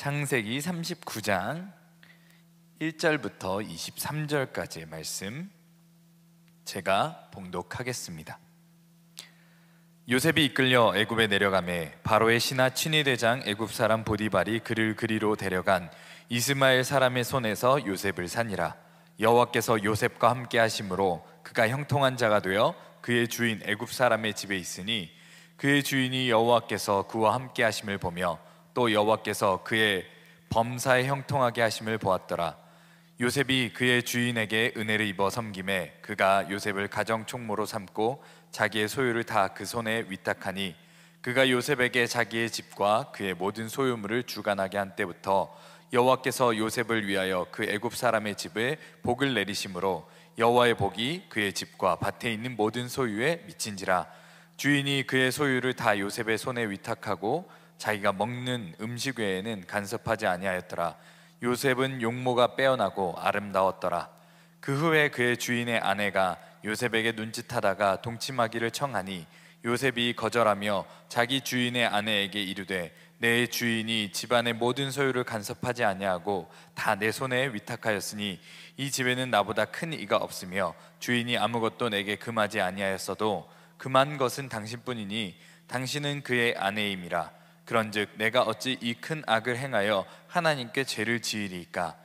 창세기 39장 1절부터 23절까지의 말씀 제가 봉독하겠습니다. 요셉이 이끌려 애굽에 내려가매 바로의 신하 친위대장 애굽 사람 보디발이 그를 그리로 데려간 이스마엘 사람의 손에서 요셉을 산이라. 여호와께서 요셉과 함께 하심으로 그가 형통한 자가 되어 그의 주인 애굽 사람의 집에 있으니 그의 주인이 여호와께서 그와 함께 하심을 보며 또 여호와께서 그의 범사에 형통하게 하심을 보았더라. 요셉이 그의 주인에게 은혜를 입어 섬김에 그가 요셉을 가정 총무로 삼고 자기의 소유를 다 그 손에 위탁하니 그가 요셉에게 자기의 집과 그의 모든 소유물을 주관하게 한 때부터 여호와께서 요셉을 위하여 그 애굽 사람의 집에 복을 내리심으로 여호와의 복이 그의 집과 밭에 있는 모든 소유에 미친지라. 주인이 그의 소유를 다 요셉의 손에 위탁하고 자기가 먹는 음식 외에는 간섭하지 아니하였더라. 요셉은 용모가 빼어나고 아름다웠더라. 그 후에 그의 주인의 아내가 요셉에게 눈짓하다가 동침하기를 청하니 요셉이 거절하며 자기 주인의 아내에게 이르되 내 주인이 집안의 모든 소유를 간섭하지 아니하고 다 내 손에 위탁하였으니 이 집에는 나보다 큰 이가 없으며 주인이 아무것도 내게 금하지 아니하였어도 금한 것은 당신뿐이니 당신은 그의 아내임이라. 그런즉 내가 어찌 이 큰 악을 행하여 하나님께 죄를 지으리이까.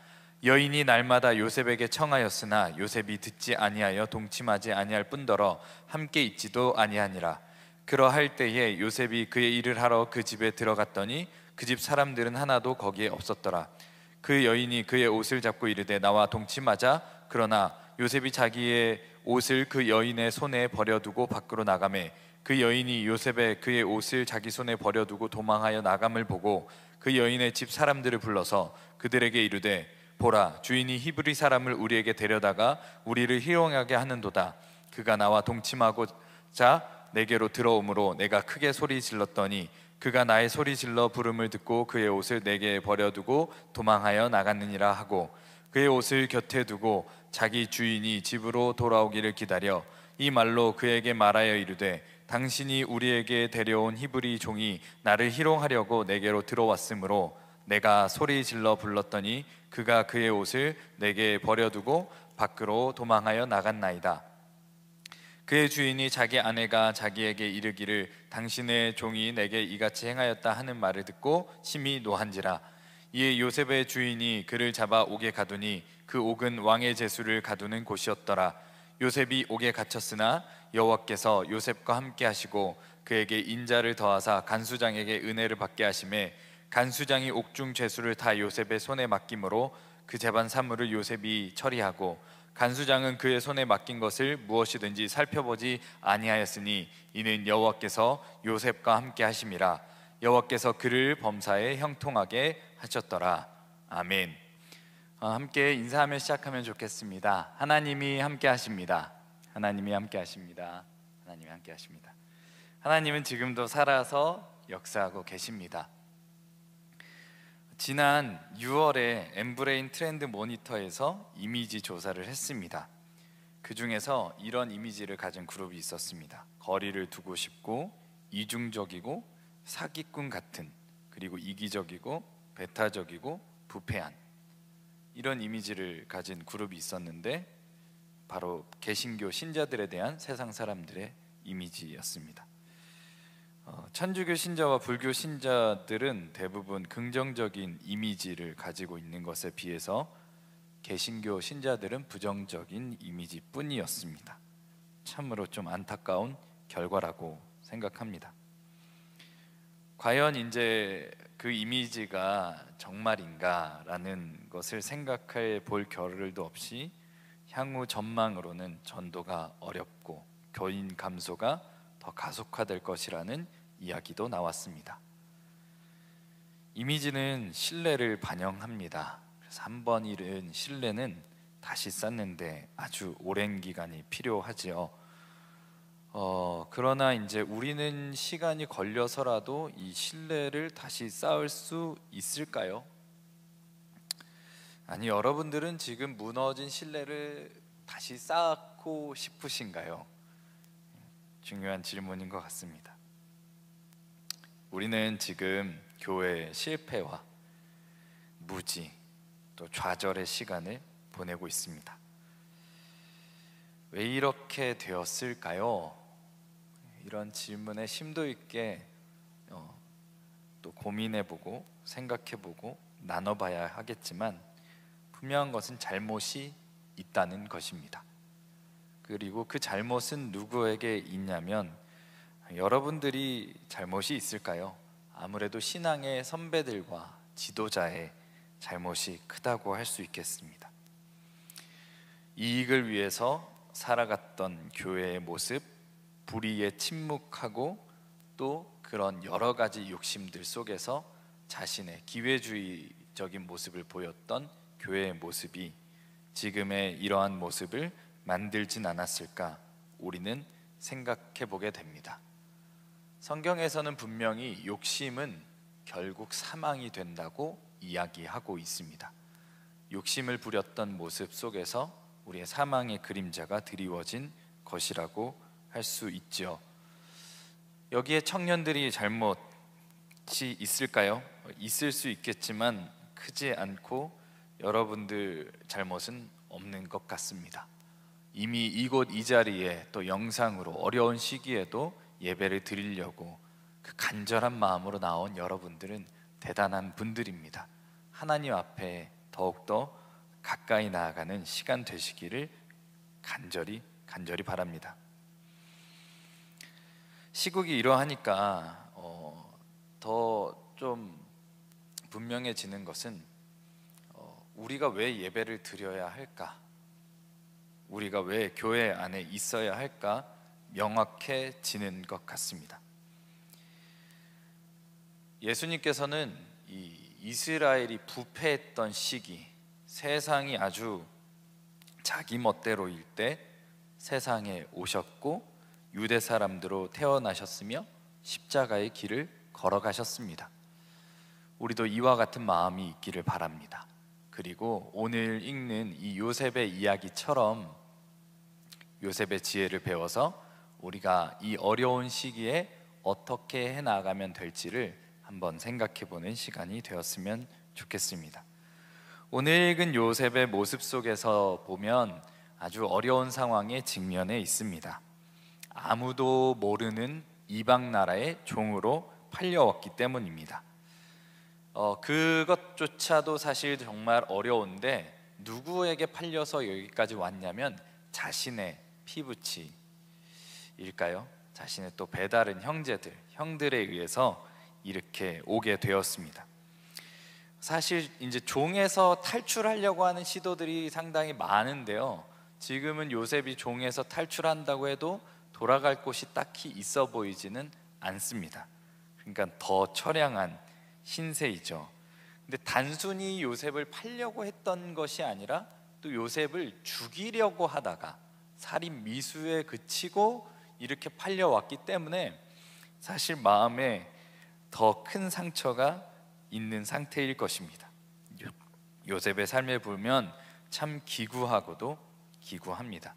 여인이 날마다 요셉에게 청하였으나 요셉이 듣지 아니하여 동침하지 아니할 뿐더러 함께 있지도 아니하니라. 그러할 때에 요셉이 그의 일을 하러 그 집에 들어갔더니 그 집 사람들은 하나도 거기에 없었더라. 그 여인이 그의 옷을 잡고 이르되 나와 동침하자. 그러나 요셉이 자기의 옷을 그 여인의 손에 버려두고 밖으로 나가매 그 여인이 요셉의 그의 옷을 자기 손에 버려두고 도망하여 나감을 보고 그 여인의 집 사람들을 불러서 그들에게 이르되 보라, 주인이 히브리 사람을 우리에게 데려다가 우리를 희롱하게 하는도다. 그가 나와 동침하고자 내게로 들어오므로 내가 크게 소리 질렀더니 그가 나의 소리 질러 부름을 듣고 그의 옷을 내게 버려두고 도망하여 나갔느니라 하고 그의 옷을 곁에 두고 자기 주인이 집으로 돌아오기를 기다려 이 말로 그에게 말하여 이르되 당신이 우리에게 데려온 히브리 종이 나를 희롱하려고 내게로 들어왔으므로 내가 소리 질러 불렀더니 그가 그의 옷을 내게 버려두고 밖으로 도망하여 나갔나이다. 그의 주인이 자기 아내가 자기에게 이르기를 당신의 종이 내게 이같이 행하였다 하는 말을 듣고 심히 노한지라. 이에 요셉의 주인이 그를 잡아 옥에 가두니 그 옥은 왕의 제수를 가두는 곳이었더라. 요셉이 옥에 갇혔으나 여호와께서 요셉과 함께 하시고 그에게 인자를 더하사 간수장에게 은혜를 받게 하심에 간수장이 옥중 죄수를 다 요셉의 손에 맡김으로 그 재반 사물을 요셉이 처리하고 간수장은 그의 손에 맡긴 것을 무엇이든지 살펴보지 아니하였으니 이는 여호와께서 요셉과 함께 하심이라. 여호와께서 그를 범사에 형통하게 하셨더라. 아멘. 함께 인사하며 시작하면 좋겠습니다. 하나님이 함께 하십니다. 하나님이 함께 하십니다. 하나님이 함께 하십니다. 하나님은 지금도 살아서 역사하고 계십니다. 지난 6월에 엠브레인 트렌드 모니터에서 이미지 조사를 했습니다. 그 중에서 이런 이미지를 가진 그룹이 있었습니다. 거리를 두고 싶고 이중적이고 사기꾼 같은, 그리고 이기적이고 배타적이고 부패한, 이런 이미지를 가진 그룹이 있었는데 바로 개신교 신자들에 대한 세상 사람들의 이미지였습니다. 천주교 신자와 불교 신자들은 대부분 긍정적인 이미지를 가지고 있는 것에 비해서 개신교 신자들은 부정적인 이미지뿐이었습니다. 참으로 좀 안타까운 결과라고 생각합니다. 과연 이제 그 이미지가 정말인가라는 것을 생각해 볼 겨를도 없이 향후 전망으로는 전도가 어렵고 교인 감소가 더 가속화될 것이라는 이야기도 나왔습니다. 이미지는 신뢰를 반영합니다. 그래서 한 번 잃은 신뢰는 다시 쌓는데 아주 오랜 기간이 필요하지요. 그러나 이제 우리는 시간이 걸려서라도 이 신뢰를 다시 쌓을 수 있을까요? 아니, 여러분들은 지금 무너진 신뢰를 다시 쌓고 싶으신가요? 중요한 질문인 것 같습니다. 우리는 지금 교회의 실패와 무지 또 좌절의 시간을 보내고 있습니다. 왜 이렇게 되었을까요? 이런 질문에 심도 있게 또 고민해보고 생각해보고 나눠봐야 하겠지만 분명한 것은 잘못이 있다는 것입니다. 그리고 그 잘못은 누구에게 있냐면 여러분들이 잘못이 있을까요? 아무래도 신앙의 선배들과 지도자의 잘못이 크다고 할 수 있겠습니다. 이익을 위해서 살아갔던 교회의 모습, 불의에 침묵하고 또 그런 여러 가지 욕심들 속에서 자신의 기회주의적인 모습을 보였던 교회의 모습이 지금의 이러한 모습을 만들진 않았을까 우리는 생각해 보게 됩니다. 성경에서는 분명히 욕심은 결국 사망이 된다고 이야기하고 있습니다. 욕심을 부렸던 모습 속에서 우리의 사망의 그림자가 드리워진 것이라고 할 수 있죠. 여기에 청년들이 잘못이 있을까요? 있을 수 있겠지만 크지 않고 여러분들 잘못은 없는 것 같습니다. 이미 이곳 이 자리에 또 영상으로 어려운 시기에도 예배를 드리려고 그 간절한 마음으로 나온 여러분들은 대단한 분들입니다. 하나님 앞에 더욱더 가까이 나아가는 시간 되시기를 간절히 바랍니다. 시국이 이러하니까 더 좀 분명해지는 것은 우리가 왜 예배를 드려야 할까? 우리가 왜 교회 안에 있어야 할까? 명확해지는 것 같습니다. 예수님께서는 이 이스라엘이 부패했던 시기, 세상이 아주 자기 멋대로일 때 세상에 오셨고 유대 사람들로 태어나셨으며 십자가의 길을 걸어가셨습니다. 우리도 이와 같은 마음이 있기를 바랍니다. 그리고 오늘 읽는 이 요셉의 이야기처럼 요셉의 지혜를 배워서 우리가 이 어려운 시기에 어떻게 해나가면 될지를 한번 생각해보는 시간이 되었으면 좋겠습니다. 오늘 읽은 요셉의 모습 속에서 보면 아주 어려운 상황에 직면해 있습니다. 아무도 모르는 이방 나라의 종으로 팔려왔기 때문입니다. 그것조차도 사실 정말 어려운데 누구에게 팔려서 여기까지 왔냐면 자신의 피부치일까요? 자신의 또 배다른 형들에 의해서 이렇게 오게 되었습니다. 사실 이제 종에서 탈출하려고 하는 시도들이 상당히 많은데요. 지금은 요셉이 종에서 탈출한다고 해도 돌아갈 곳이 딱히 있어 보이지는 않습니다. 그러니까 더 처량한 신세이죠. 근데 단순히 요셉을 팔려고 했던 것이 아니라 또 요셉을 죽이려고 하다가 살인 미수에 그치고 이렇게 팔려왔기 때문에 사실 마음에 더 큰 상처가 있는 상태일 것입니다. 요셉의 삶을 보면 참 기구하고도 기구합니다.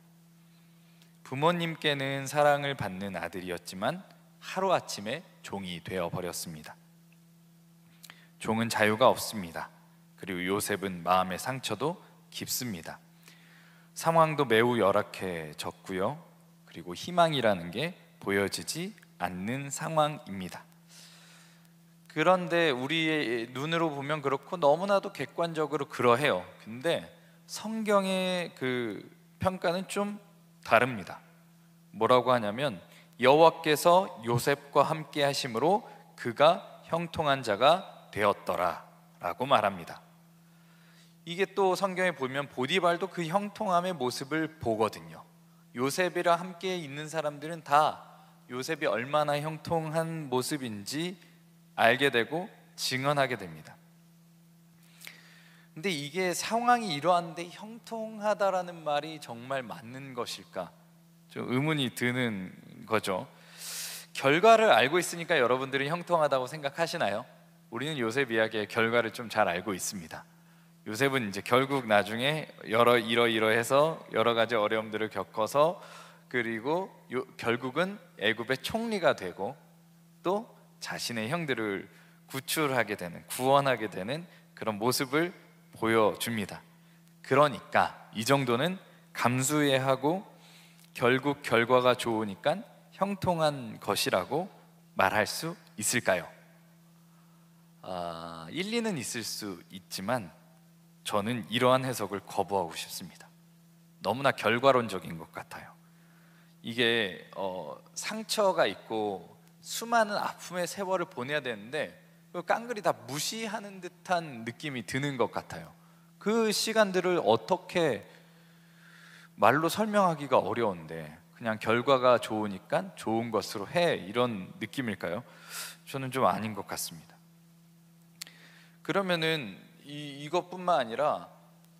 부모님께는 사랑을 받는 아들이었지만 하루아침에 종이 되어버렸습니다. 종은 자유가 없습니다. 그리고 요셉은 마음의 상처도 깊습니다. 상황도 매우 열악해졌고요. 그리고 희망이라는 게 보여지지 않는 상황입니다. 그런데 우리의 눈으로 보면 그렇고 너무나도 객관적으로 그러해요. 근데 성경의 그 평가는 좀 다릅니다. 뭐라고 하냐면 여호와께서 요셉과 함께 하심으로 그가 형통한 자가 되었더라 라고 말합니다. 이게 또 성경에 보면 보디발도 그 형통함의 모습을 보거든요. 요셉이랑 함께 있는 사람들은 다 요셉이 얼마나 형통한 모습인지 알게 되고 증언하게 됩니다. 근데 이게 상황이 이러한데 형통하다라는 말이 정말 맞는 것일까? 좀 의문이 드는 거죠. 결과를 알고 있으니까 여러분들이 형통하다고 생각하시나요? 우리는 요셉 이야기의 결과를 좀 잘 알고 있습니다. 요셉은 이제 결국 나중에 이러이러해서 여러 가지 어려움들을 겪어서 그리고 결국은 애굽의 총리가 되고 또 자신의 형들을 구원하게 되는 그런 모습을 보여줍니다. 그러니까 이 정도는 감수해야 하고 결국 결과가 좋으니까 형통한 것이라고 말할 수 있을까요? 일리는 있을 수 있지만 저는 이러한 해석을 거부하고 싶습니다. 너무나 결과론적인 것 같아요. 이게 상처가 있고 수많은 아픔의 세월을 보내야 되는데 깡그리 다 무시하는 듯한 느낌이 드는 것 같아요. 그 시간들을 어떻게 말로 설명하기가 어려운데 그냥 결과가 좋으니까 좋은 것으로 해, 이런 느낌일까요? 저는 좀 아닌 것 같습니다. 그러면은 이것뿐만 아니라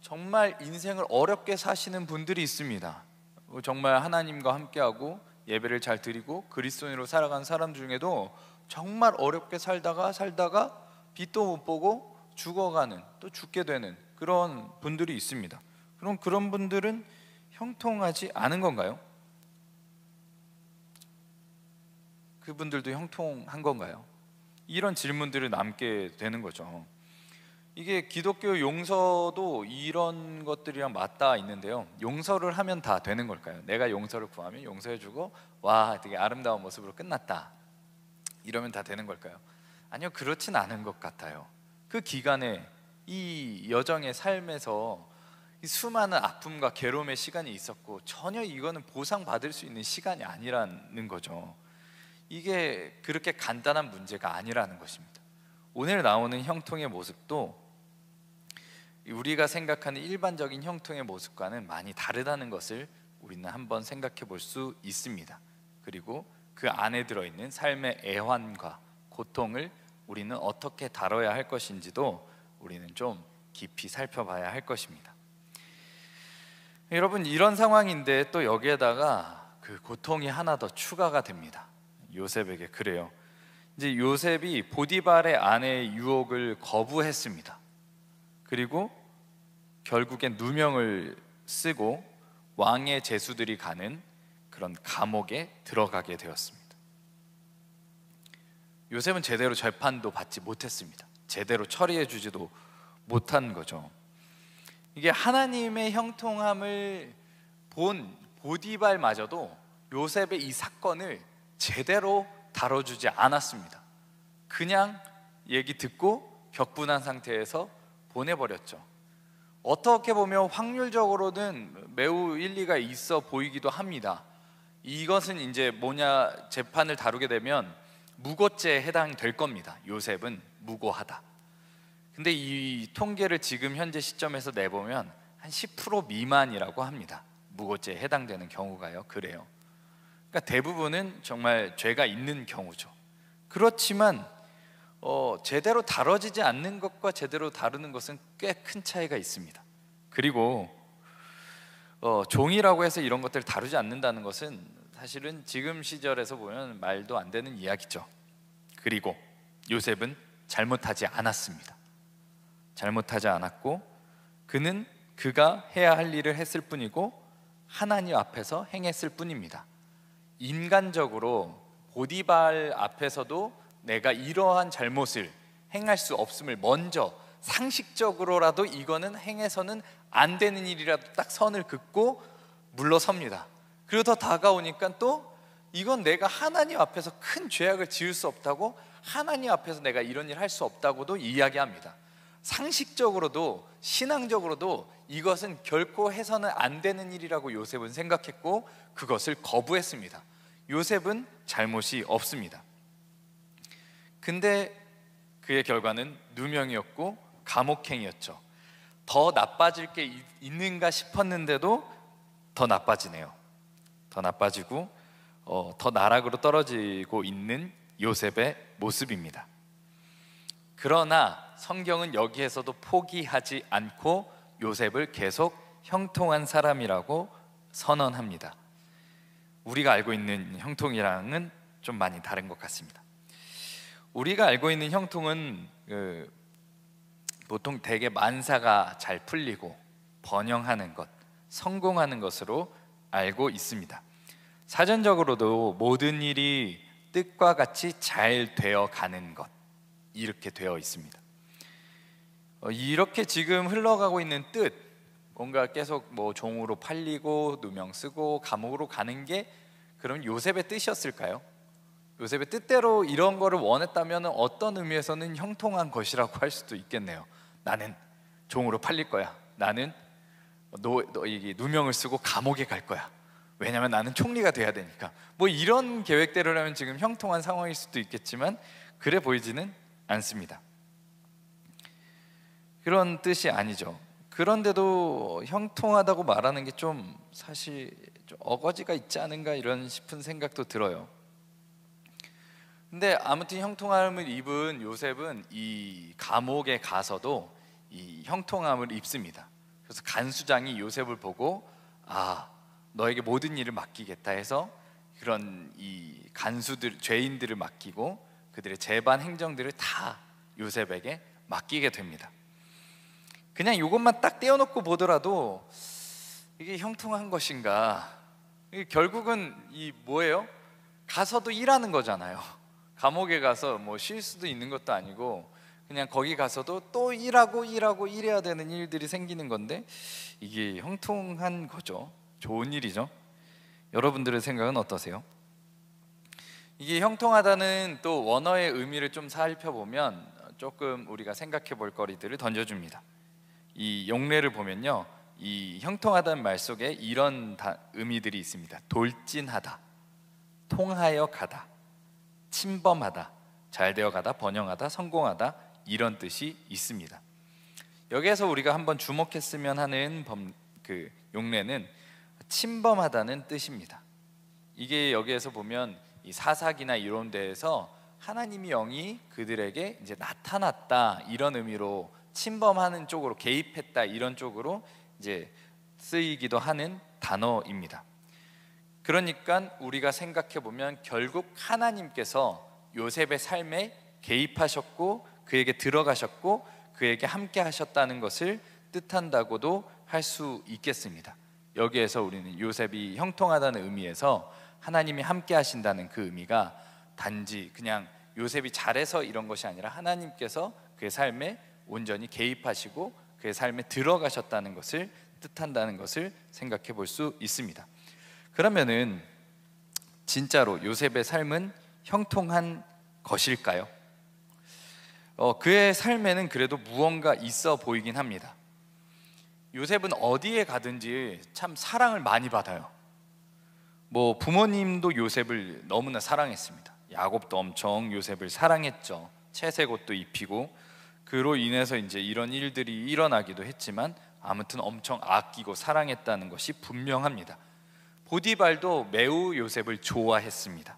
정말 인생을 어렵게 사시는 분들이 있습니다. 정말 하나님과 함께하고 예배를 잘 드리고 그리스도인으로 살아가는 사람 중에도 정말 어렵게 살다가 빛도 못 보고 죽어가는, 또 죽게 되는 그런 분들이 있습니다. 그럼 그런 분들은 형통하지 않은 건가요? 그분들도 형통한 건가요? 이런 질문들을 남게 되는 거죠. 이게 기독교 용서도 이런 것들이랑 맞닿아 있는데요. 용서를 하면 다 되는 걸까요? 내가 용서를 구하면 용서해주고 와, 되게 아름다운 모습으로 끝났다, 이러면 다 되는 걸까요? 아니요, 그렇진 않은 것 같아요. 그 기간에 이 여정의 삶에서 이 수많은 아픔과 괴로움의 시간이 있었고 전혀 이거는 보상받을 수 있는 시간이 아니라는 거죠. 이게 그렇게 간단한 문제가 아니라는 것입니다. 오늘 나오는 형통의 모습도 우리가 생각하는 일반적인 형통의 모습과는 많이 다르다는 것을 우리는 한번 생각해 볼 수 있습니다. 그리고 그 안에 들어있는 삶의 애환과 고통을 우리는 어떻게 다뤄야 할 것인지도 우리는 좀 깊이 살펴봐야 할 것입니다. 여러분, 이런 상황인데 또 여기에다가 그 고통이 하나 더 추가가 됩니다. 요셉에게 그래요. 이제 요셉이 보디발의 아내의 유혹을 거부했습니다. 그리고 결국엔 누명을 쓰고 왕의 제수들이 가는 그런 감옥에 들어가게 되었습니다. 요셉은 제대로 재판도 받지 못했습니다. 제대로 처리해 주지도 못한 거죠. 이게 하나님의 형통함을 본 보디발마저도 요셉의 이 사건을 제대로 다뤄주지 않았습니다. 그냥 얘기 듣고 격분한 상태에서 보내버렸죠. 어떻게 보면 확률적으로는 매우 일리가 있어 보이기도 합니다. 이것은 이제 뭐냐, 재판을 다루게 되면 무고죄에 해당될 겁니다. 요셉은 무고하다. 근데 이 통계를 지금 현재 시점에서 내보면 한 10% 미만이라고 합니다. 무고죄에 해당되는 경우가요. 그래요. 그러니까 대부분은 정말 죄가 있는 경우죠. 그렇지만 제대로 다뤄지지 않는 것과 제대로 다루는 것은 꽤 큰 차이가 있습니다. 그리고 종이라고 해서 이런 것들을 다루지 않는다는 것은 사실은 지금 시절에서 보면 말도 안 되는 이야기죠. 그리고 요셉은 잘못하지 않았습니다. 잘못하지 않았고 그는 그가 해야 할 일을 했을 뿐이고 하나님 앞에서 행했을 뿐입니다. 인간적으로 보디발 앞에서도 내가 이러한 잘못을 행할 수 없음을 먼저 상식적으로라도 이거는 행해서는 안 되는 일이라도 딱 선을 긋고 물러섭니다. 그리고 더 다가오니까 또 이건 내가 하나님 앞에서 큰 죄악을 지을 수 없다고, 하나님 앞에서 내가 이런 일 할 수 없다고도 이야기합니다. 상식적으로도 신앙적으로도 이것은 결코 해서는 안 되는 일이라고 요셉은 생각했고 그것을 거부했습니다. 요셉은 잘못이 없습니다. 근데 그의 결과는 누명이었고 감옥행이었죠. 더 나빠질 게 있는가 싶었는데도 더 나빠지네요. 더 나빠지고 더 나락으로 떨어지고 있는 요셉의 모습입니다. 그러나 성경은 여기에서도 포기하지 않고 요셉을 계속 형통한 사람이라고 선언합니다. 우리가 알고 있는 형통이랑은 좀 많이 다른 것 같습니다. 우리가 알고 있는 형통은 보통 되게 만사가 잘 풀리고 번영하는 것, 성공하는 것으로 알고 있습니다. 사전적으로도 모든 일이 뜻과 같이 잘 되어 가는 것, 이렇게 되어 있습니다. 이렇게 지금 흘러가고 있는 뜻, 뭔가 계속 뭐 종으로 팔리고 누명 쓰고 감옥으로 가는 게 그럼 요셉의 뜻이었을까요? 요셉의 뜻대로 이런 거를 원했다면 어떤 의미에서는 형통한 것이라고 할 수도 있겠네요. 나는 종으로 팔릴 거야. 나는 이게 누명을 쓰고 감옥에 갈 거야. 왜냐면 나는 총리가 돼야 되니까. 뭐 이런 계획대로라면 지금 형통한 상황일 수도 있겠지만 그래 보이지는 않습니다. 그런 뜻이 아니죠. 그런데도 형통하다고 말하는 게 좀 사실 좀 어거지가 있지 않은가 이런 싶은 생각도 들어요. 근데 아무튼 형통함을 입은 요셉은 이 감옥에 가서도 이 형통함을 입습니다. 그래서 간수장이 요셉을 보고 너에게 모든 일을 맡기겠다 해서 그런 이 간수들, 죄인들을 맡기고 그들의 재반 행정들을 다 요셉에게 맡기게 됩니다. 그냥 이것만 딱 떼어놓고 보더라도 이게 형통한 것인가? 이게 결국은 이 뭐예요? 가서도 일하는 거잖아요. 감옥에 가서 뭐 쉴 수도 있는 것도 아니고 그냥 거기 가서도 또 일하고 일해야 되는 일들이 생기는 건데 이게 형통한 거죠. 좋은 일이죠. 여러분들의 생각은 어떠세요? 이게 형통하다는 또 원어의 의미를 좀 살펴보면 조금 우리가 생각해 볼 거리들을 던져줍니다. 이 용례를 보면요, 이 형통하다는 말 속에 이런 의미들이 있습니다. 돌진하다, 통하여 가다, 침범하다, 잘되어 가다, 번영하다, 성공하다, 이런 뜻이 있습니다. 여기에서 우리가 한번 주목했으면 하는 용례는 침범하다는 뜻입니다. 이게 여기에서 보면 이 사사기나 이런 데에서 하나님의 영이 그들에게 이제 나타났다 이런 의미로 침범하는 쪽으로 개입했다 이런 쪽으로 이제 쓰이기도 하는 단어입니다. 그러니까 우리가 생각해 보면 결국 하나님께서 요셉의 삶에 개입하셨고 그에게 들어가셨고 그에게 함께 하셨다는 것을 뜻한다고도 할 수 있겠습니다. 여기에서 우리는 요셉이 형통하다는 의미에서 하나님이 함께 하신다는 그 의미가 단지 그냥 요셉이 잘해서 이런 것이 아니라 하나님께서 그의 삶에 온전히 개입하시고 그의 삶에 들어가셨다는 것을 뜻한다는 것을 생각해 볼 수 있습니다. 그러면은 진짜로 요셉의 삶은 형통한 것일까요? 그의 삶에는 그래도 무언가 있어 보이긴 합니다. 요셉은 어디에 가든지 참 사랑을 많이 받아요. 뭐 부모님도 요셉을 너무나 사랑했습니다. 야곱도 엄청 요셉을 사랑했죠. 채색 옷도 입히고 그로 인해서 이제 이런 일들이 일어나기도 했지만 아무튼 엄청 아끼고 사랑했다는 것이 분명합니다. 보디발도 매우 요셉을 좋아했습니다.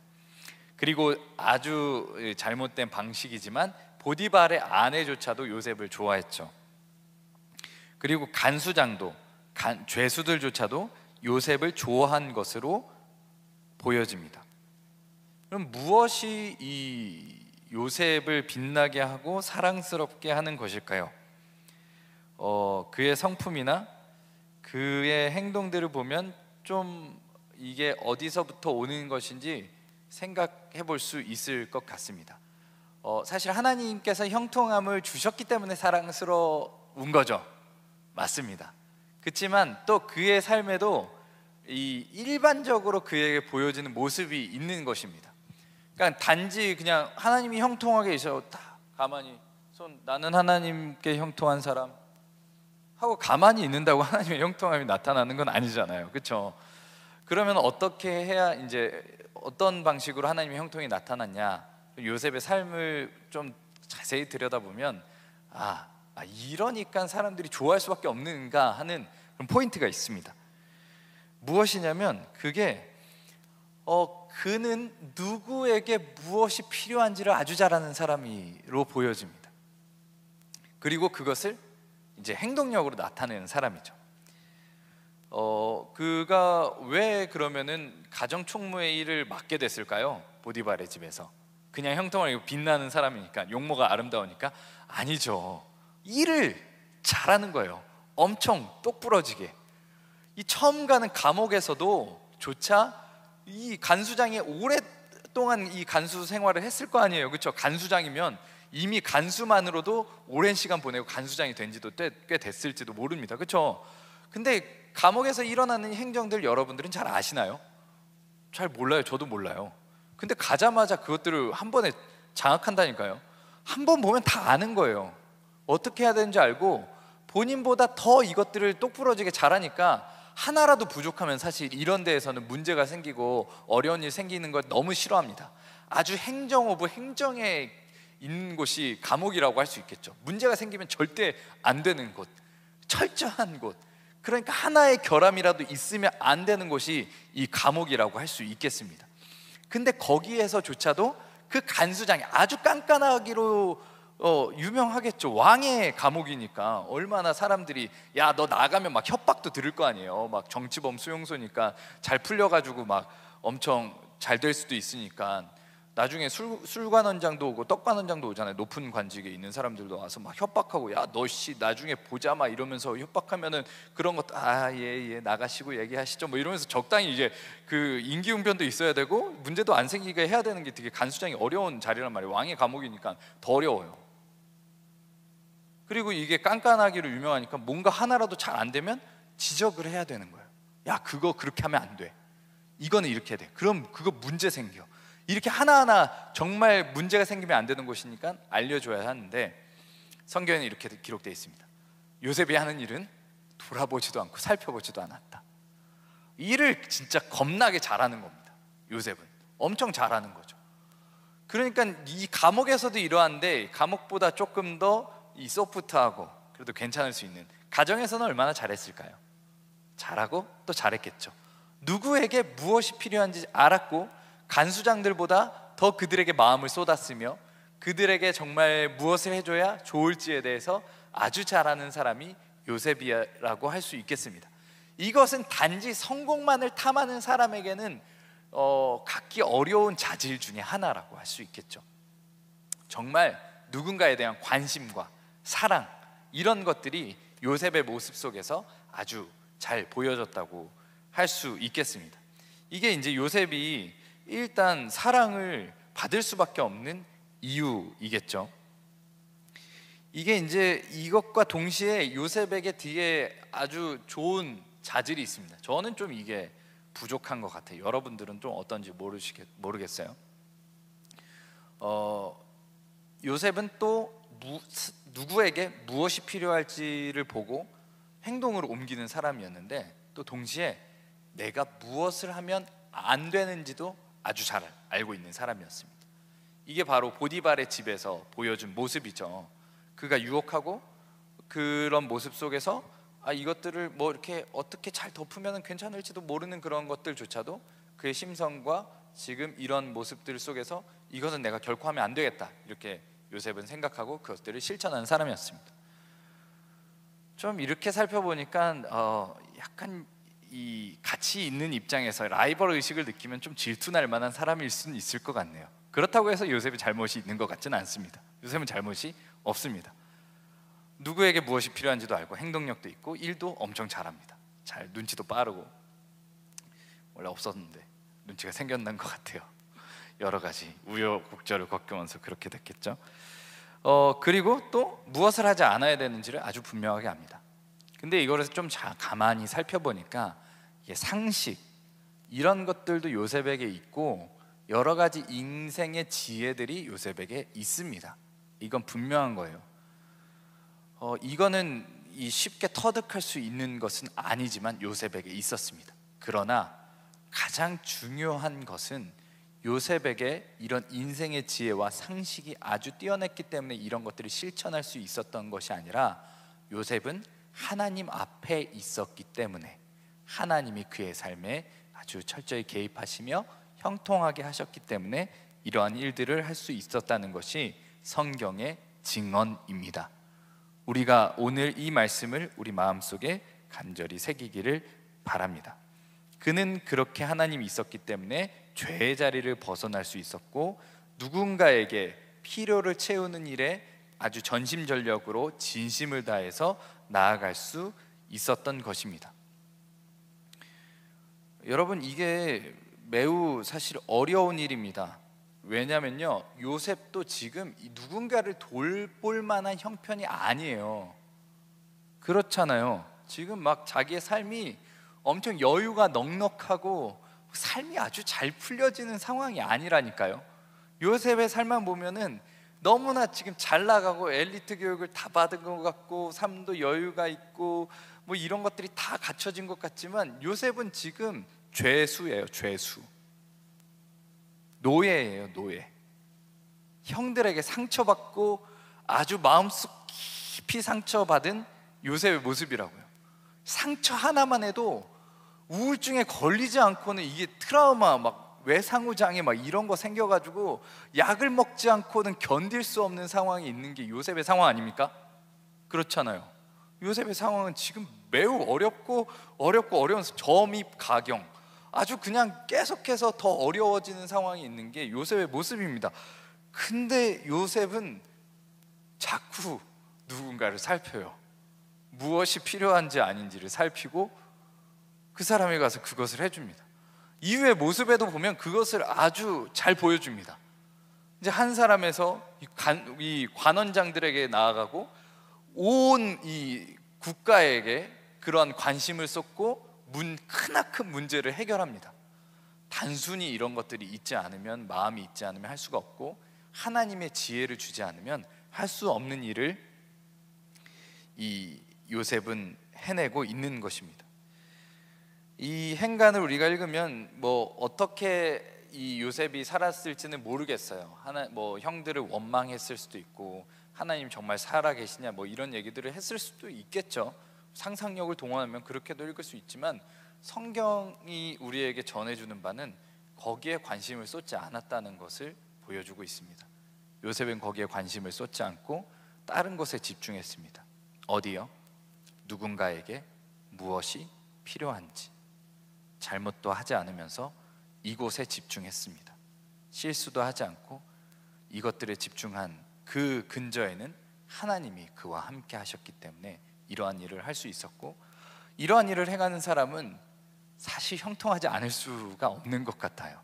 그리고 아주 잘못된 방식이지만 보디발의 아내조차도 요셉을 좋아했죠. 그리고 간수장도 죄수들조차도 요셉을 좋아한 것으로 보여집니다. 그럼 무엇이 이 요셉을 빛나게 하고 사랑스럽게 하는 것일까요? 그의 성품이나 그의 행동들을 보면 좀 이게 어디서부터 오는 것인지 생각해 볼 수 있을 것 같습니다. 사실 하나님께서 형통함을 주셨기 때문에 사랑스러운 거죠. 맞습니다. 그렇지만 또 그의 삶에도 이 일반적으로 그에게 보여지는 모습이 있는 것입니다. 그러니까 단지 그냥 하나님이 형통하게 있어 다 가만히 나는 하나님께 형통한 사람 하고 가만히 있는다고 하나님의 형통함이 나타나는 건 아니잖아요. 그렇죠? 그러면 어떻게 해야 이제 어떤 방식으로 하나님의 형통이 나타났냐? 요셉의 삶을 좀 자세히 들여다보면 이러니까 사람들이 좋아할 수밖에 없는가 하는 그런 포인트가 있습니다. 무엇이냐면 그게 그는 누구에게 무엇이 필요한지를 아주 잘 아는 사람으로 보여집니다. 그리고 그것을 이제 행동력으로 나타내는 사람이죠. 그가 왜 그러면은 가정총무의 일을 맡게 됐을까요? 보디발의 집에서 그냥 형통하고 빛나는 사람이니까, 용모가 아름다우니까? 아니죠. 일을 잘하는 거예요. 엄청 똑부러지게. 이 처음 가는 감옥에서도 조차 이 간수장이 오랫동안 이 간수 생활을 했을 거 아니에요. 그렇죠? 간수장이면 이미 간수만으로도 오랜 시간 보내고 간수장이 된 지도 꽤 됐을지도 모릅니다. 그렇죠? 근데 감옥에서 일어나는 행정들 여러분들은 잘 아시나요? 잘 몰라요. 저도 몰라요. 근데 가자마자 그것들을 한 번에 장악한다니까요. 한 번 보면 다 아는 거예요. 어떻게 해야 되는지 알고 본인보다 더 이것들을 똑부러지게 잘하니까 하나라도 부족하면 사실 이런 데에서는 문제가 생기고 어려운 일 생기는 걸 너무 싫어합니다. 아주 행정 오브 행정에 있는 곳이 감옥이라고 할 수 있겠죠. 문제가 생기면 절대 안 되는 곳, 철저한 곳, 그러니까 하나의 결함이라도 있으면 안 되는 곳이 이 감옥이라고 할 수 있겠습니다. 근데 거기에서조차도 그 간수장이 아주 깐깐하기로 유명하겠죠. 왕의 감옥이니까 얼마나 사람들이 야 너 나가면 막 협박도 들을 거 아니에요. 막 정치범 수용소니까 잘 풀려가지고 막 엄청 잘 될 수도 있으니까 나중에 술관원장도 오고 떡관원장도 오잖아요. 높은 관직에 있는 사람들도 와서 막 협박하고 야 너 씨 나중에 보자 막 이러면서 협박하면은 그런 것도 예 나가시고 얘기하시죠 뭐 이러면서 적당히 이제 그 임기응변도 있어야 되고 문제도 안 생기게 해야 되는 게 되게 간수장이 어려운 자리란 말이에요. 왕의 감옥이니까 더 어려워요. 그리고 이게 깐깐하기로 유명하니까 뭔가 하나라도 잘 안 되면 지적을 해야 되는 거예요. 야 그거 그렇게 하면 안 돼. 이거는 이렇게 돼. 그럼 그거 문제 생겨. 이렇게 하나하나 정말 문제가 생기면 안 되는 곳이니까 알려줘야 하는데 성경에는 이렇게 기록되어 있습니다. 요셉이 하는 일은 돌아보지도 않고 살펴보지도 않았다. 일을 진짜 겁나게 잘하는 겁니다. 요셉은 엄청 잘하는 거죠. 그러니까 이 감옥에서도 이러한데 감옥보다 조금 더 이 소프트하고 그래도 괜찮을 수 있는 가정에서는 얼마나 잘했을까요? 잘하고 또 잘했겠죠. 누구에게 무엇이 필요한지 알았고 간수장들보다 더 그들에게 마음을 쏟았으며 그들에게 정말 무엇을 해줘야 좋을지에 대해서 아주 잘 아는 사람이 요셉이라고 할 수 있겠습니다. 이것은 단지 성공만을 탐하는 사람에게는 갖기 어려운 자질 중에 하나라고 할 수 있겠죠. 정말 누군가에 대한 관심과 사랑 이런 것들이 요셉의 모습 속에서 아주 잘 보여졌다고 할 수 있겠습니다. 이게 이제 요셉이 일단 사랑을 받을 수밖에 없는 이유이겠죠. 이게 이제 이것과 동시에 요셉에게 뒤에 아주 좋은 자질이 있습니다. 저는 좀 이게 부족한 것 같아요. 여러분들은 좀 어떤지 모르겠어요. 요셉은 또 누구에게 무엇이 필요할지를 보고 행동으로 옮기는 사람이었는데 또 동시에 내가 무엇을 하면 안 되는지도 아주 잘 알고 있는 사람이었습니다. 이게 바로 보디발의 집에서 보여준 모습이죠. 그가 유혹하고 그런 모습 속에서 이것들을 뭐 이렇게 어떻게 잘 덮으면 괜찮을지도 모르는 그런 것들조차도 그의 심성과 지금 이런 모습들 속에서 이것은 내가 결코 하면 안 되겠다 이렇게 요셉은 생각하고 그것들을 실천하는 사람이었습니다. 좀 이렇게 살펴보니까 약간 이 같이 있는 입장에서 라이벌 의식을 느끼면 좀 질투날 만한 사람일 수는 있을 것 같네요. 그렇다고 해서 요셉이 잘못이 있는 것 같지는 않습니다. 요셉은 잘못이 없습니다. 누구에게 무엇이 필요한지도 알고 행동력도 있고 일도 엄청 잘합니다. 잘 눈치도 빠르고 원래 없었는데 눈치가 생겼는 것 같아요. 여러 가지 우여곡절을 겪으면서 그렇게 됐겠죠. 그리고 또 무엇을 하지 않아야 되는지를 아주 분명하게 압니다. 근데 이거를 좀 가만히 살펴보니까 이게 상식 이런 것들도 요셉에게 있고 여러 가지 인생의 지혜들이 요셉에게 있습니다. 이건 분명한 거예요. 이거는 쉽게 터득할 수 있는 것은 아니지만 요셉에게 있었습니다. 그러나 가장 중요한 것은 요셉에게 이런 인생의 지혜와 상식이 아주 뛰어났기 때문에 이런 것들을 실천할 수 있었던 것이 아니라 요셉은 하나님 앞에 있었기 때문에 하나님이 그의 삶에 아주 철저히 개입하시며 형통하게 하셨기 때문에 이러한 일들을 할 수 있었다는 것이 성경의 증언입니다. 우리가 오늘 이 말씀을 우리 마음속에 간절히 새기기를 바랍니다. 그는 그렇게 하나님이 있었기 때문에 죄의 자리를 벗어날 수 있었고 누군가에게 필요를 채우는 일에 아주 전심전력으로 진심을 다해서 나아갈 수 있었던 것입니다. 여러분 이게 매우 사실 어려운 일입니다. 왜냐면요, 요셉도 지금 누군가를 돌볼 만한 형편이 아니에요. 그렇잖아요. 지금 막 자기의 삶이 엄청 여유가 넉넉하고 삶이 아주 잘 풀려지는 상황이 아니라니까요. 요셉의 삶만 보면은 너무나 지금 잘 나가고 엘리트 교육을 다 받은 것 같고 삶도 여유가 있고 뭐 이런 것들이 다 갖춰진 것 같지만, 요셉은 지금 죄수예요. 죄수, 노예예요. 노예. 형들에게 상처받고 아주 마음속 깊이 상처받은 요셉의 모습이라고요. 상처 하나만 해도 우울증에 걸리지 않고는 이게 트라우마, 막 외상후장애 막 이런 거 생겨가지고 약을 먹지 않고는 견딜 수 없는 상황이 있는 게 요셉의 상황 아닙니까? 그렇잖아요. 요셉의 상황은 지금 매우 어렵고 어려운 점입 가경, 아주 그냥 계속해서 더 어려워지는 상황이 있는 게 요셉의 모습입니다. 근데 요셉은 자꾸 누군가를 살펴요. 무엇이 필요한지 아닌지를 살피고 그 사람에 가서 그것을 해줍니다. 이후의 모습에도 보면 그것을 아주 잘 보여줍니다. 이제 한 사람에서 이 관원장들에게 나아가고 온 이 국가에게 그러한 관심을 쏟고 크나큰 문제를 해결합니다. 단순히 이런 것들이 있지 않으면, 마음이 있지 않으면 할 수가 없고, 하나님의 지혜를 주지 않으면 할 수 없는 일을 이 요셉은 해내고 있는 것입니다. 이 행간을 우리가 읽으면 뭐 어떻게 이 요셉이 살았을지는 모르겠어요. 뭐 형들을 원망했을 수도 있고, 하나님 정말 살아계시냐 뭐 이런 얘기들을 했을 수도 있겠죠. 상상력을 동원하면 그렇게도 읽을 수 있지만, 성경이 우리에게 전해주는 바는 거기에 관심을 쏟지 않았다는 것을 보여주고 있습니다. 요셉은 거기에 관심을 쏟지 않고 다른 것에 집중했습니다. 어디요? 누군가에게 무엇이 필요한지. 잘못도 하지 않으면서 이곳에 집중했습니다. 실수도 하지 않고 이것들에 집중한 그 근저에는 하나님이 그와 함께 하셨기 때문에 이러한 일을 할 수 있었고, 이러한 일을 행하는 사람은 사실 형통하지 않을 수가 없는 것 같아요.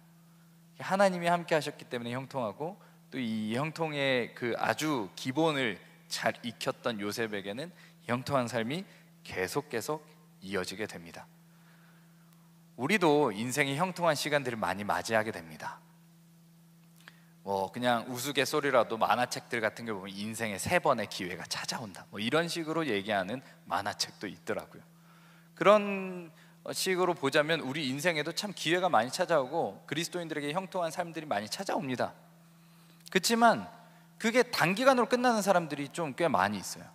하나님이 함께 하셨기 때문에 형통하고, 또 이 형통의 그 아주 기본을 잘 익혔던 요셉에게는 형통한 삶이 계속 이어지게 됩니다. 우리도 인생의 형통한 시간들을 많이 맞이하게 됩니다. 뭐 그냥 우스갯소리라도 만화책들 같은 걸 보면 인생에 3번의 기회가 찾아온다 뭐 이런 식으로 얘기하는 만화책도 있더라고요. 그런 식으로 보자면 우리 인생에도 참 기회가 많이 찾아오고 그리스도인들에게 형통한 삶들이 많이 찾아옵니다. 그렇지만 그게 단기간으로 끝나는 사람들이 좀 꽤 많이 있어요.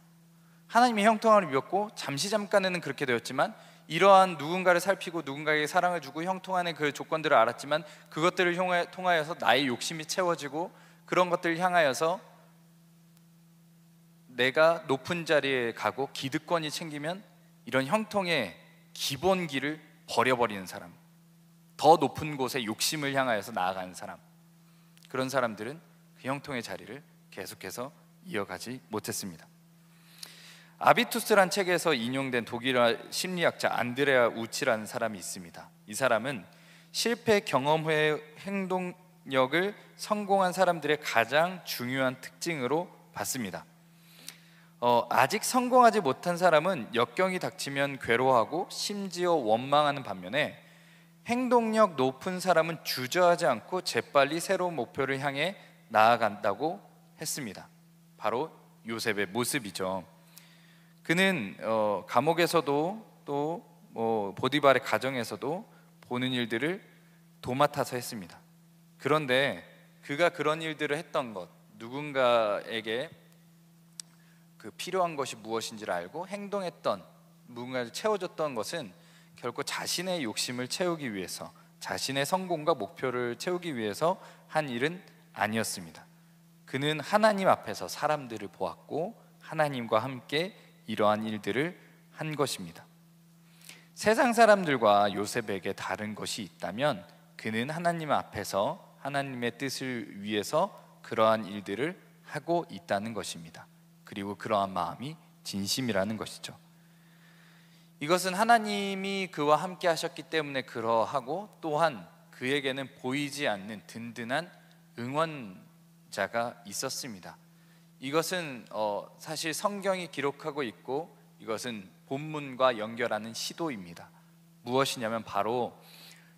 하나님의 형통함을 입었고 잠깐은 그렇게 되었지만, 이러한 누군가를 살피고 누군가에게 사랑을 주고 형통하는 그 조건들을 알았지만, 그것들을 통하여서 나의 욕심이 채워지고 그런 것들을 향하여서 내가 높은 자리에 가고 기득권이 챙기면 이런 형통의 기본기를 버려버리는 사람, 더 높은 곳에 욕심을 향하여서 나아가는 사람, 그런 사람들은 그 형통의 자리를 계속해서 이어가지 못했습니다. 아비투스란 책에서 인용된 독일어 심리학자 안드레아 우치라는 사람이 있습니다. 이 사람은 실패 경험 후의 행동력을 성공한 사람들의 가장 중요한 특징으로 봤습니다. 아직 성공하지 못한 사람은 역경이 닥치면 괴로워하고 심지어 원망하는 반면에, 행동력 높은 사람은 주저하지 않고 재빨리 새로운 목표를 향해 나아간다고 했습니다. 바로 요셉의 모습이죠. 그는 감옥에서도 또 보디발의 가정에서도 보는 일들을 도맡아서 했습니다. 그런데 그가 그런 일들을 했던 것, 누군가에게 그 필요한 것이 무엇인지를 알고 행동했던, 누군가를 채워줬던 것은 결코 자신의 욕심을 채우기 위해서, 자신의 성공과 목표를 채우기 위해서 한 일은 아니었습니다. 그는 하나님 앞에서 사람들을 보았고 하나님과 함께 이러한 일들을 한 것입니다. 세상 사람들과 요셉에게 다른 것이 있다면 그는 하나님 앞에서 하나님의 뜻을 위해서 그러한 일들을 하고 있다는 것입니다. 그리고 그러한 마음이 진심이라는 것이죠. 이것은 하나님이 그와 함께 하셨기 때문에 그러하고, 또한 그에게는 보이지 않는 든든한 응원자가 있었습니다. 이것은 사실 성경이 기록하고 있고 이것은 본문과 연결하는 시도입니다. 무엇이냐면 바로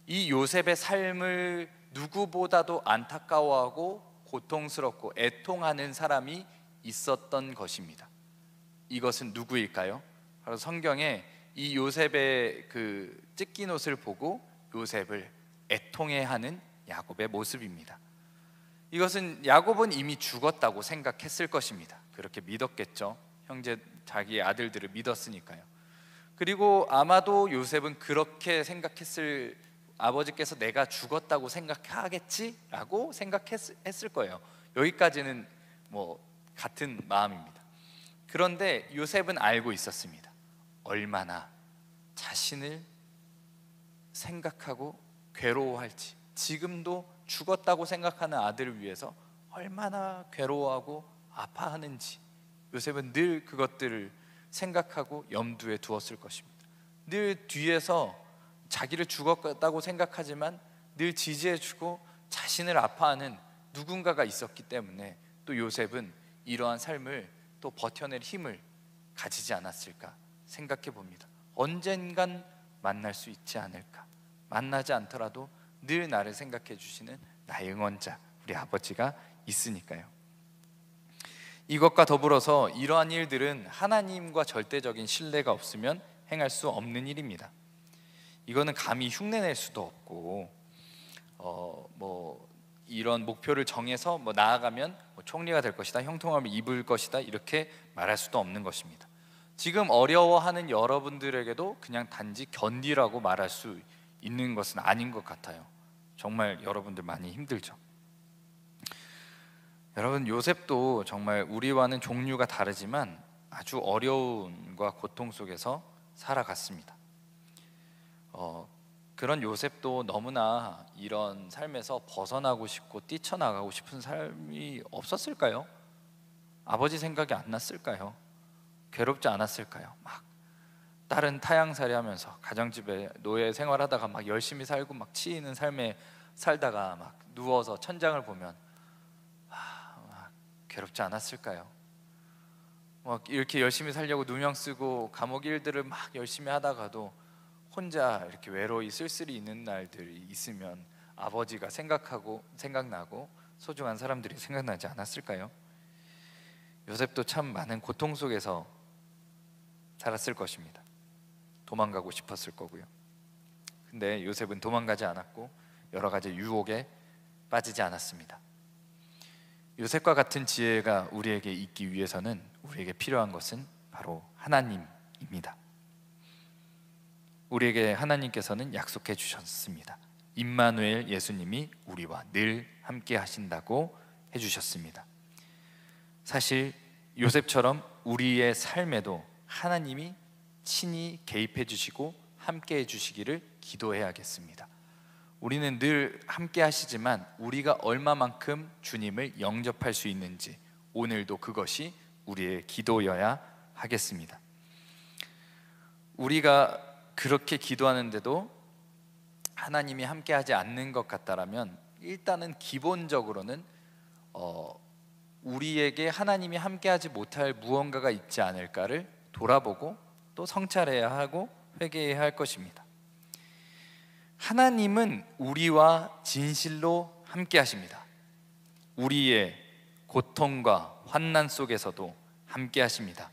이 요셉의 삶을 누구보다도 안타까워하고 고통스럽고 애통하는 사람이 있었던 것입니다. 이것은 누구일까요? 바로 성경에 이 요셉의 그 찢긴 옷을 보고 요셉을 애통해하는 야곱의 모습입니다. 이것은 야곱은 이미 죽었다고 생각했을 것입니다. 그렇게 믿었겠죠. 형제 자기의 아들들을 믿었으니까요. 그리고 아마도 요셉은 그렇게 생각했을, 아버지께서 내가 죽었다고 생각하겠지라고 생각했을 거예요. 여기까지는 뭐 같은 마음입니다. 그런데 요셉은 알고 있었습니다. 얼마나 자신을 생각하고 괴로워할지, 지금도 죽었다고 생각하는 아들을 위해서 얼마나 괴로워하고 아파하는지 요셉은 늘 그것들을 생각하고 염두에 두었을 것입니다. 늘 뒤에서 자기를 죽었다고 생각하지만 늘 지지해주고 자신을 아파하는 누군가가 있었기 때문에 또 요셉은 이러한 삶을 또 버텨낼 힘을 가지지 않았을까 생각해 봅니다. 언젠간 만날 수 있지 않을까, 만나지 않더라도 늘 나를 생각해 주시는 나의 응원자, 우리 아버지가 있으니까요. 이것과 더불어서 이러한 일들은 하나님과 절대적인 신뢰가 없으면 행할 수 없는 일입니다. 이거는 감히 흉내낼 수도 없고 이런 목표를 정해서 나아가면 총리가 될 것이다, 형통함을 입을 것이다 이렇게 말할 수도 없는 것입니다. 지금 어려워하는 여러분들에게도 그냥 단지 견디라고 말할 수 있는 것은 아닌 것 같아요. 정말 여러분들 많이 힘들죠. 여러분, 요셉도 정말 우리와는 종류가 다르지만 아주 어려움과 고통 속에서 살아갔습니다. 그런 요셉도 너무나 이런 삶에서 벗어나고 싶고 뛰쳐나가고 싶은 삶이 없었을까요? 아버지 생각이 안 났을까요? 괴롭지 않았을까요? 막 딸은 타향살이 하면서 가정집에 노예 생활하다가 막 열심히 살고 막 치이는 삶에 살다가 막 누워서 천장을 보면 막 괴롭지 않았을까요? 막 이렇게 열심히 살려고 누명 쓰고 감옥 일들을 막 열심히 하다가도 혼자 이렇게 외로이 쓸쓸히 있는 날들이 있으면 아버지가 생각나고 소중한 사람들이 생각나지 않았을까요? 요셉도 참 많은 고통 속에서 살았을 것입니다. 도망가고 싶었을 거고요. 근데 요셉은 도망가지 않았고 여러 가지 유혹에 빠지지 않았습니다. 요셉과 같은 지혜가 우리에게 있기 위해서는 우리에게 필요한 것은 바로 하나님입니다. 우리에게 하나님께서는 약속해 주셨습니다. 임마누엘, 예수님이 우리와 늘 함께 하신다고 해주셨습니다. 사실 요셉처럼 우리의 삶에도 하나님이 친히 개입해 주시고 함께 해 주시기를 기도해야겠습니다. 우리는 늘 함께 하시지만 우리가 얼마만큼 주님을 영접할 수 있는지 오늘도 그것이 우리의 기도여야 하겠습니다. 우리가 그렇게 기도하는데도 하나님이 함께 하지 않는 것 같다라면 일단은 기본적으로는 우리에게 하나님이 함께 하지 못할 무언가가 있지 않을까를 돌아보고 또 성찰해야 하고 회개해야 할 것입니다. 하나님은 우리와 진실로 함께 하십니다. 우리의 고통과 환난 속에서도 함께 하십니다.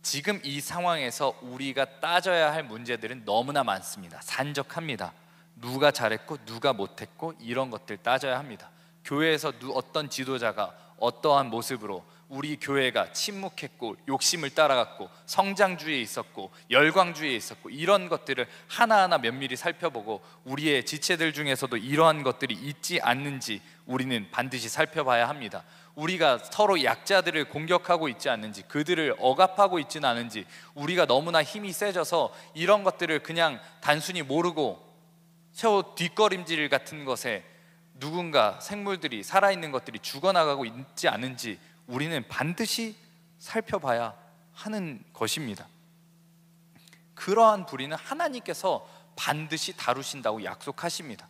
지금 이 상황에서 우리가 따져야 할 문제들은 너무나 많습니다. 산적합니다. 누가 잘했고 누가 못했고 이런 것들 따져야 합니다. 교회에서 어떤 지도자가 어떠한 모습으로 우리 교회가 침묵했고 욕심을 따라갔고 성장주의에 있었고 열광주의에 있었고 이런 것들을 하나하나 면밀히 살펴보고 우리의 지체들 중에서도 이러한 것들이 있지 않는지 우리는 반드시 살펴봐야 합니다. 우리가 서로 약자들을 공격하고 있지 않는지, 그들을 억압하고 있지는 않은지, 우리가 너무나 힘이 세져서 이런 것들을 그냥 단순히 모르고 새 뒷걸음질 같은 것에 누군가 생물들이, 살아있는 것들이 죽어나가고 있지 않은지 우리는 반드시 살펴봐야 하는 것입니다. 그러한 불의는 하나님께서 반드시 다루신다고 약속하십니다.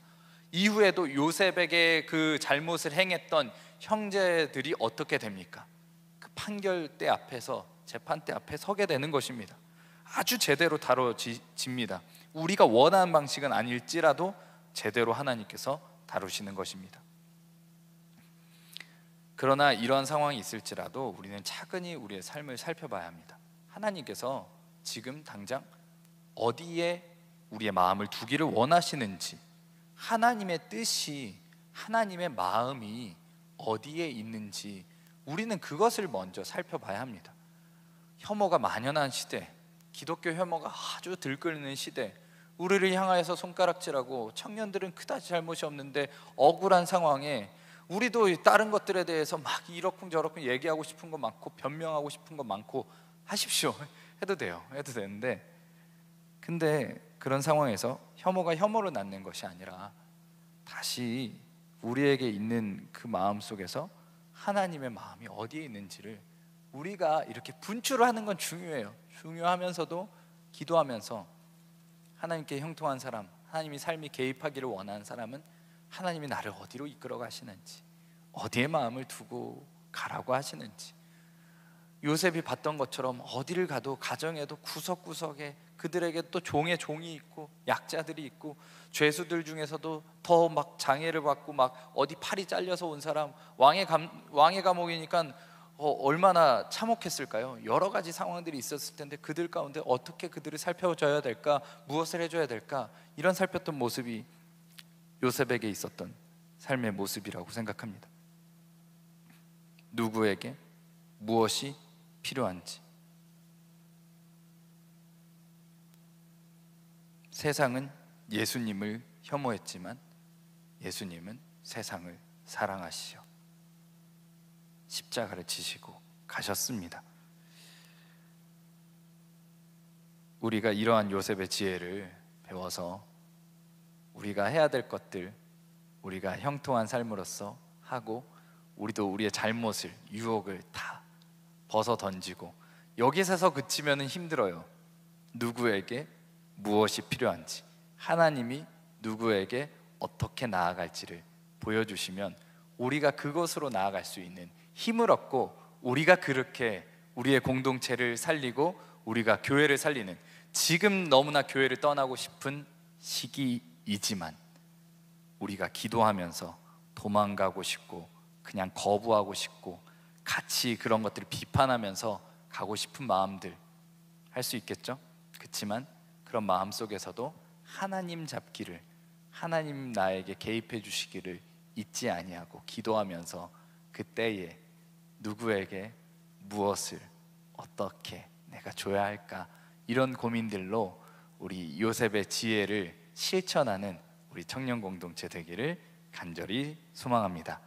이후에도 요셉에게 그 잘못을 행했던 형제들이 어떻게 됩니까? 그 판결대 앞에서, 재판대 앞에 서게 되는 것입니다. 아주 제대로 다뤄집니다. 우리가 원하는 방식은 아닐지라도 제대로 하나님께서 다루시는 것입니다. 그러나 이러한 상황이 있을지라도 우리는 차근히 우리의 삶을 살펴봐야 합니다. 하나님께서 지금 당장 어디에 우리의 마음을 두기를 원하시는지, 하나님의 뜻이, 하나님의 마음이 어디에 있는지 우리는 그것을 먼저 살펴봐야 합니다. 혐오가 만연한 시대, 기독교 혐오가 아주 들끓는 시대, 우리를 향하여서 손가락질하고 청년들은 그다지 잘못이 없는데 억울한 상황에 우리도 다른 것들에 대해서 막 이러쿵저러쿵 얘기하고 싶은 거 많고 변명하고 싶은 거 많고 하십시오. 해도 돼요. 해도 되는데, 근데 그런 상황에서 혐오가 혐오로 낳는 것이 아니라 다시 우리에게 있는 그 마음 속에서 하나님의 마음이 어디에 있는지를 우리가 이렇게 분출을 하는 건 중요해요. 중요하면서도 기도하면서 하나님께 형통한 사람, 하나님이 삶이 개입하기를 원하는 사람은 하나님이 나를 어디로 이끌어 가시는지, 어디에 마음을 두고 가라고 하시는지, 요셉이 봤던 것처럼 어디를 가도 가정에도 구석구석에 그들에게 또 종의 종이 있고 약자들이 있고, 죄수들 중에서도 더 막 장애를 받고 막 어디 팔이 잘려서 온 사람, 왕의 감옥이니까 얼마나 참혹했을까요? 여러 가지 상황들이 있었을 텐데 그들 가운데 어떻게 그들을 살펴줘야 될까, 무엇을 해줘야 될까, 이런 살폈던 모습이 요셉에게 있었던 삶의 모습이라고 생각합니다. 누구에게 무엇이 필요한지. 세상은 예수님을 혐오했지만 예수님은 세상을 사랑하시어 십자가를 지시고 가셨습니다. 우리가 이러한 요셉의 지혜를 배워서 우리가 해야 될 것들, 우리가 형통한 삶으로서 하고, 우리도 우리의 잘못을, 유혹을 다 벗어 던지고, 여기서 그치면 힘들어요. 누구에게 무엇이 필요한지, 하나님이 누구에게 어떻게 나아갈지를 보여주시면 우리가 그것으로 나아갈 수 있는 힘을 얻고, 우리가 그렇게 우리의 공동체를 살리고 우리가 교회를 살리는, 지금 너무나 교회를 떠나고 싶은 시기이지만 우리가 기도하면서 도망가고 싶고 그냥 거부하고 싶고 같이 그런 것들을 비판하면서 가고 싶은 마음들 할 수 있겠죠? 그렇지만 그런 마음 속에서도 하나님 잡기를, 하나님 나에게 개입해 주시기를 잊지 아니하고 기도하면서 그때에 누구에게 무엇을 어떻게 내가 줘야 할까, 이런 고민들로 우리 요셉의 지혜를 실천하는 우리 청년 공동체 되기를 간절히 소망합니다.